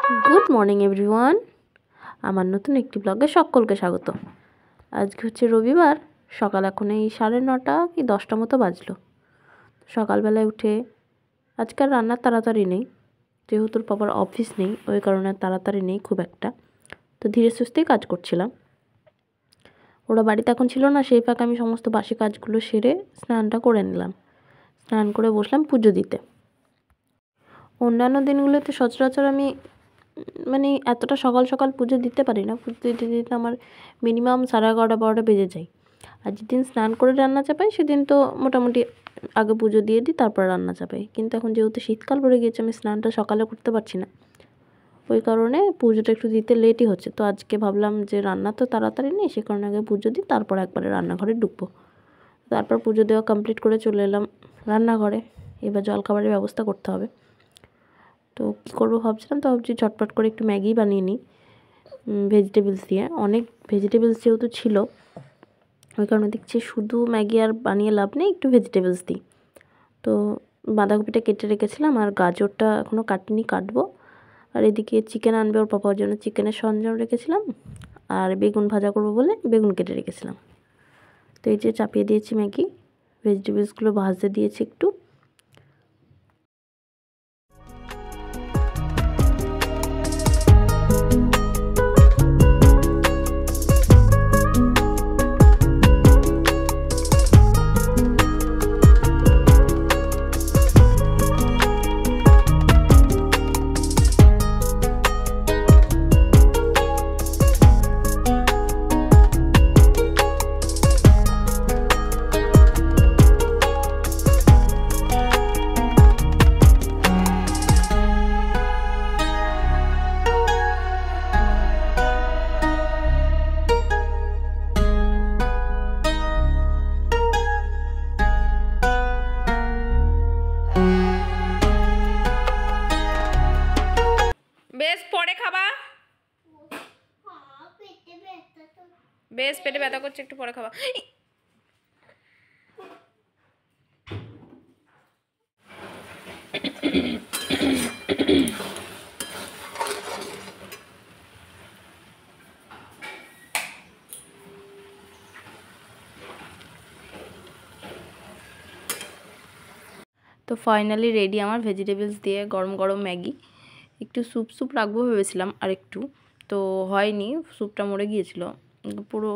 Good morning everyone, আমার নতুন একটি ব্লগে সকলকে স্বাগত। আজকে হচ্ছে রবিবার, সকাল এখন এই 9:30 কি 10টা মতো বাজলো। সকালবেলায় উঠে আজকাল রান্নার তাড়াতাড়ি নেই, যেহেতু পাপার অফিস নেই ওই কারণে তাড়াতাড়ি নেই খুব একটা, তো ধীরে সুস্থেই কাজ করছিলাম। ওরা বাড়িতে এখন ছিল না, সেই ফাঁকে আমি সমস্ত বাসি কাজগুলো সেরে স্নানটা করে নিলাম। স্নান করে বসলাম পুজো দিতে। অন্যান্য দিনগুলোতে সচরাচর আমি এতটা সকাল সকাল পুজো দিতে পারি না। পুজো দিতে দিতে আমার মিনিমাম 11:30-12টা বেজে যায়। আর যেদিন স্নান করে রান্না চাপাই সেদিন তো মোটামুটি আগে পুজো দিয়ে দিই, তারপর রান্না চাপাই। কিন্তু এখন যেহেতু শীতকাল পড়ে গিয়েছে, আমি স্নানটা সকালে করতে পারছি না, ওই কারণে পুজোটা একটু দিতে লেটই হচ্ছে। তো আজকে ভাবলাম যে রান্না তো তাড়াতাড়ি নেই, সে কারণে আগে পুজো দিই, তারপর একবারে রান্নাঘরে ঢুকবো। তারপর পুজো দেওয়া কমপ্লিট করে চলে এলাম রান্নাঘরে। এবার জলখাবারের ব্যবস্থা করতে হবে। তো কী করবো ভাবছিলাম, তো ভাবছি ঝটপট করে একটু ম্যাগি বানিয়ে নিই ভেজিটেবলস দিয়ে। অনেক ভেজিটেবলস যেহেতু ছিল, ওই কারণে দেখছি শুধু ম্যাগি আর বানিয়ে লাভ নেই, একটু ভেজিটেবলস দিই। তো বাঁধাকপিটা কেটে রেখেছিলাম, আর গাজরটা এখনও কাটিনি, কাটবো। আর এদিকে চিকেন আনবে ওর পাপার জন্য, চিকেনের সরঞ্জাম রেখেছিলাম। আর বেগুন ভাজা করবো বলে বেগুন কেটে রেখেছিলাম। তো এই যে চাপিয়ে দিয়েছি ম্যাগি, ভেজিটেবলসগুলো ভাজতে দিয়েছি একটু। বেশ পরে খাবা, বেশ পেটে ব্যথা করছে, একটু পরে খাবা। তো ফাইনালি রেডি আমার ভেজিটেবলস দিয়ে গরম গরম ম্যাগি। একটু স্যুপ রাখবো ভেবেছিলাম আর একটু, তো হয়নি, স্যুপটা মরে গিয়েছিল পুরো,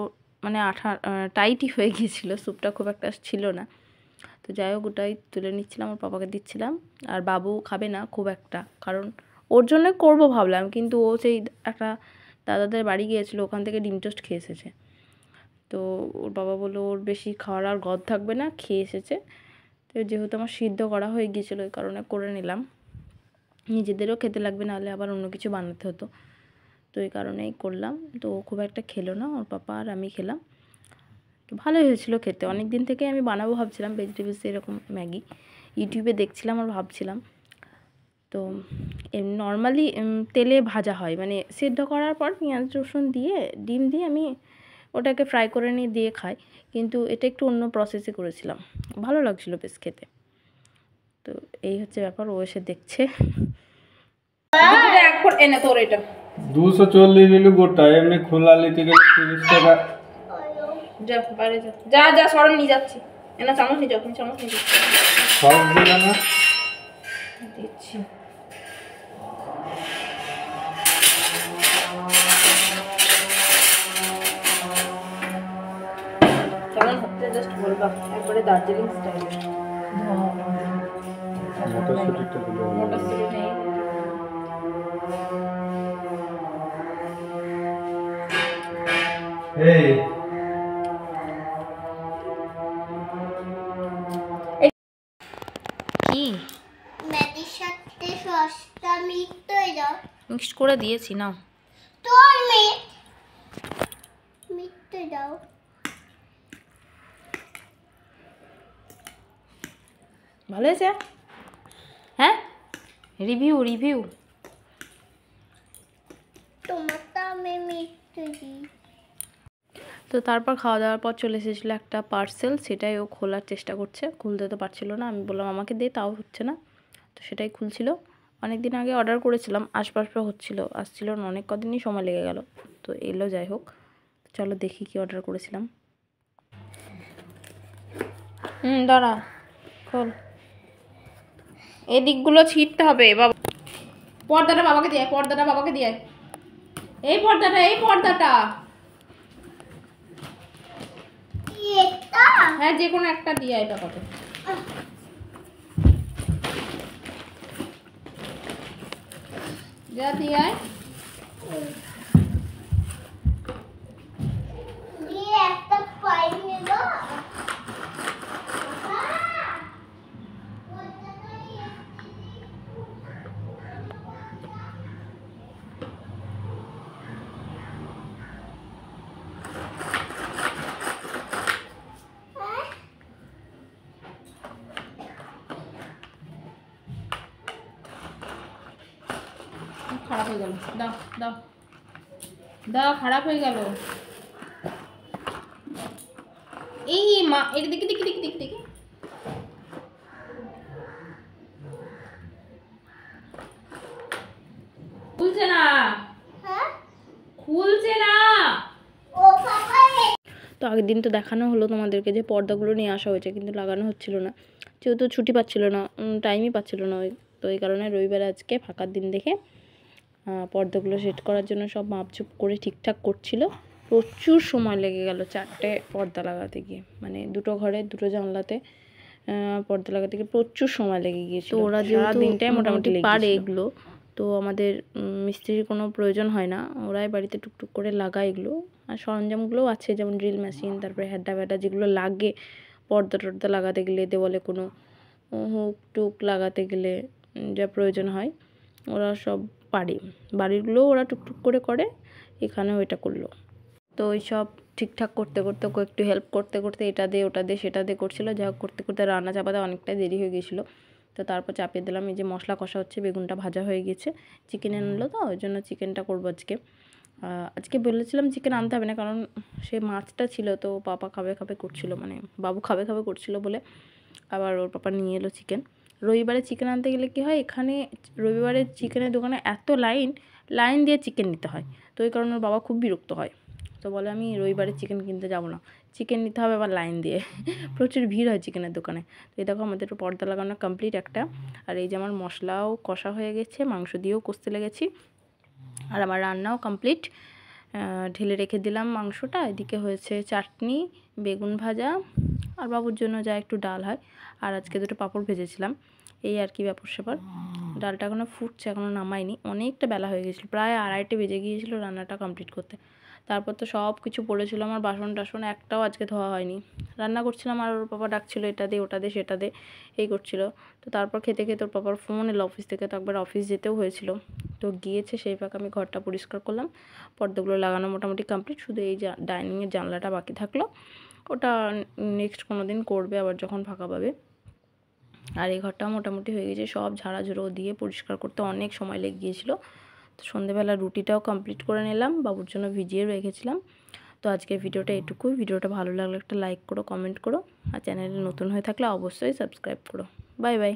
টাইটই হয়ে গিয়েছিলো, স্যুপটা খুব একটা ছিল না। তো যাই হোক, ওটাই তুলে নিচ্ছিলাম, ওর পাপাকে দিচ্ছিলাম। আর বাবু খাবে না খুব একটা, কারণ ওর জন্য করবো ভাবলাম, কিন্তু ও সেই একটা দাদাদের বাড়ি গিয়েছিলো, ওখান থেকে ডিম টোস্ট খেয়ে এসেছে। তো ওর বাবা বললো ওর বেশি খাওয়ার আর গদ থাকবে না, খেয়ে এসেছে। তো যেহেতু আমার সিদ্ধ করা হয়ে গিয়েছিলো, ওই কারণে করে নিলাম, নিজেদেরও খেতে লাগবে, নাহলে আবার অন্য কিছু বানাতে হতো। তো এই কারণেই করলাম। তো খুব একটা খেলো না, ওর পাপা আর আমি খেলাম। তো ভালোই হয়েছিল খেতে। অনেক দিন থেকে আমি বানাবো ভাবছিলাম ভেজিটেবলস এরকম ম্যাগি, ইউটিউবে দেখছিলাম আর ভাবছিলাম। তো নর্মালি তেলে ভাজা হয়, সেদ্ধ করার পর পেঁয়াজ রসুন দিয়ে ডিম দিয়ে আমি ওটাকে ফ্রাই করে নিয়ে দিয়ে খাই, কিন্তু এটা একটু অন্য প্রসেসে করেছিলাম, ভালো লাগছিল বেশ খেতে। তো এই হচ্ছে ব্যাপার, ও এসে দেখছে। এনে তোর এটা 240 নিলু গোটা, এমনি খোলা নিতে গেলে 30 টাকা। যা বাইরে যা সরম নিয়ে যাচ্ছি, এনা চামচ নিয়ে যাও, তুমি চামচ নিয়ে যাচ্ছি, সব দিলে না দিচ্ছি। কেমন হচ্ছে জাস্ট বলবা, একবারে দার্জিলিং স্টাইলে। মটরশুটিটা দিলে ভালো হবে। মটরশুঁটি নেই, এই কি ম্যাগির সাথে সসটা মিক্সড হয়ে যাও, মিক্সড করে দিয়েছি না, তোর মিক্সড হয়ে যাও। ভালো হয়েছে? হ্যাঁ, রিভিউ। তোমারটা আমি মিক্সড দিই। তো তারপর খাওয়া দাওয়ার পর চলে এসেছিলো একটা পার্সেল, সেটাই ও খোলার চেষ্টা করছে, খুলতে তো পারছিল না। আমি বললাম আমাকে দে, তাও হচ্ছে না, তো সেটাই খুলছিল। অনেক দিন আগে অর্ডার করেছিলাম, আসবাসটা আসছিল না, অনেক কদিনই সময় লেগে গেল। তো এলো, যাই হোক। চলো দেখি কি অর্ডার করেছিলাম। দাঁড়া, খোল। এই দিকগুলো ছিঁড়তে হবে বাবা। পর্দাটা বাবাকে দিয়ে, পর্দাটা বাবাকে দিয়ে, এই পর্দাটা হ্যাঁ, যে কোনো একটা দিয়ে আয় বাবাকে। যা দিয়ে আয়। একটা পাই নেব। খারাপ হয়ে গেল, দাও দাও দাও, খারাপ হয়ে গেল। এই মা, এটা দেখি দেখি দেখি দেখি দেখি, খুলছে না, খুলছে না। তো আগের দিন তো দেখানো হলো তোমাদেরকে যে পর্দাগুলো নিয়ে আসা হয়েছে, কিন্তু লাগানো হচ্ছিল না, যেহেতু ছুটি পাচ্ছিল না, টাইমই পাচ্ছিল না। তো এই কারণে রবিবার আজকে ফাঁকার দিন দেখে পর্দাগুলো সেট করার জন্য সব মাপঝুপ করে ঠিকঠাক করছিল। প্রচুর সময় লেগে গেল 4টে পর্দা লাগাতে গিয়ে, মানে 2টো ঘরে 2টো জানলাতে পর্দা লাগাতে গিয়ে প্রচুর সময় লেগে গিয়েছিল। তো ওরা যেহেতু দিনটাই মোটামুটি পারে এগুলো, তো আমাদের মিস্ত্রির কোনো প্রয়োজন হয় না, ওরাই বাড়িতে টুকটুক করে লাগায় এগুলো। আর সরঞ্জামগুলোও আছে, যেমন ড্রিল মেশিন, তারপরে হ্যাডা ব্যাডা যেগুলো লাগে পর্দা টর্দা লাগাতে গেলে, দেওয়ালে কোনো হুক টুক লাগাতে গেলে যা প্রয়োজন হয় ওরা সব পারে। বাড়িরগুলোও ওরা টুকটুক করে করে, এখানেও এটা করলো। তো ওই সব ঠিকঠাক করতে করতে, ওকে একটু হেল্প করতে করতে, এটা দিয়ে ওটা দিয়ে সেটা দিয়ে করছিলো। যা হোক করতে করতে রান্না চাপাতে অনেকটাই দেরি হয়ে গেছিলো। তো তারপর চাপিয়ে দিলাম। এই যে মশলা কষা হচ্ছে, বেগুনটা ভাজা হয়ে গেছে, চিকেন আনলো, তো ওই জন্য চিকেনটা করবো আজকে। আজকে বলেছিলাম চিকেন আনতে হবে না, কারণ সে মাছটা ছিল, তো পাপা খাবে খাবে করছিল, মানে বাবু খাবে খাবে করছিল বলে আবার ওর পাপা নিয়ে এলো চিকেন। রবিবারে চিকেন আনতে গেলে কী হয়, এখানে রবিবারে চিকেনের দোকানে এত লাইন দিয়ে চিকেন নিতে হয়। তো ওই কারণে ওর বাবা খুব বিরক্ত হয়। তো বলে আমি রবিবারে চিকেন কিনতে যাব না, চিকেন নিতে হবে আবার লাইন দিয়ে। প্রচুর ভিড় হয় চিকেনের দোকানে। তো এই দেখো আমাদের পর্দা লাগানো কমপ্লিট একটা। আর এই যে আমার মশলাও কষা হয়ে গেছে, মাংস দিয়েও কষতে লেগেছি, আর আমার রান্নাও কমপ্লিট। ঢেলে রেখে দিলাম মাংসটা। এদিকে হয়েছে চাটনি, বেগুন ভাজা, আর বাবুর জন্য যা একটু ডাল হয়, আর আজকে 2টো পাঁপড় ভেজেছিলাম। এই আর কি ব্যাপার স্যাপার। ডালটা এখনও ফুটছে, এখনও নামাইনি, অনেকটা বেলা হয়ে গেছিলো, প্রায় 2:30 বেজে গিয়েছিলো রান্নাটা কমপ্লিট করতে। তারপর তো সব কিছু পড়েছিল, আমার বাসন টাসন একটাও আজকে ধোয়া হয়নি। রান্না করছিলাম আর ওর পাপা ডাকছিল, এটা দে ওটা দে সেটা দে, এই করছিল। তো তারপর খেতে খেতে ওর পাপার ফোন এলো অফিস থেকে, তো একবার অফিস যেতেও হয়েছিল। তো গিয়েছে, সেই ফাঁকে আমি ঘরটা পরিষ্কার করলাম। পর্দাগুলো লাগানো মোটামুটি কমপ্লিট, শুধু এই ডাইনিংয়ের জানলাটা বাকি থাকলো, ওটা নেক্সট কোনো দিন করবে আবার যখন ফাঁকা পাবে। আর এই ঘরটাও মোটামুটি হয়ে গেছে, সব ঝাড়াঝুড়ো দিয়ে পরিষ্কার করতে অনেক সময় লেগে গিয়েছিলো। তো সন্ধেবেলা রুটিটাও কমপ্লিট করে নিলাম, বাবুর জন্য ভিজিয়ে রেখেছিলাম। তো আজকের ভিডিওটা এটুকুই। ভিডিওটা ভালো লাগলে একটা লাইক করো, কমেন্ট করো, আর চ্যানেলে নতুন হয়ে থাকলে অবশ্যই সাবস্ক্রাইব করো। Bye bye.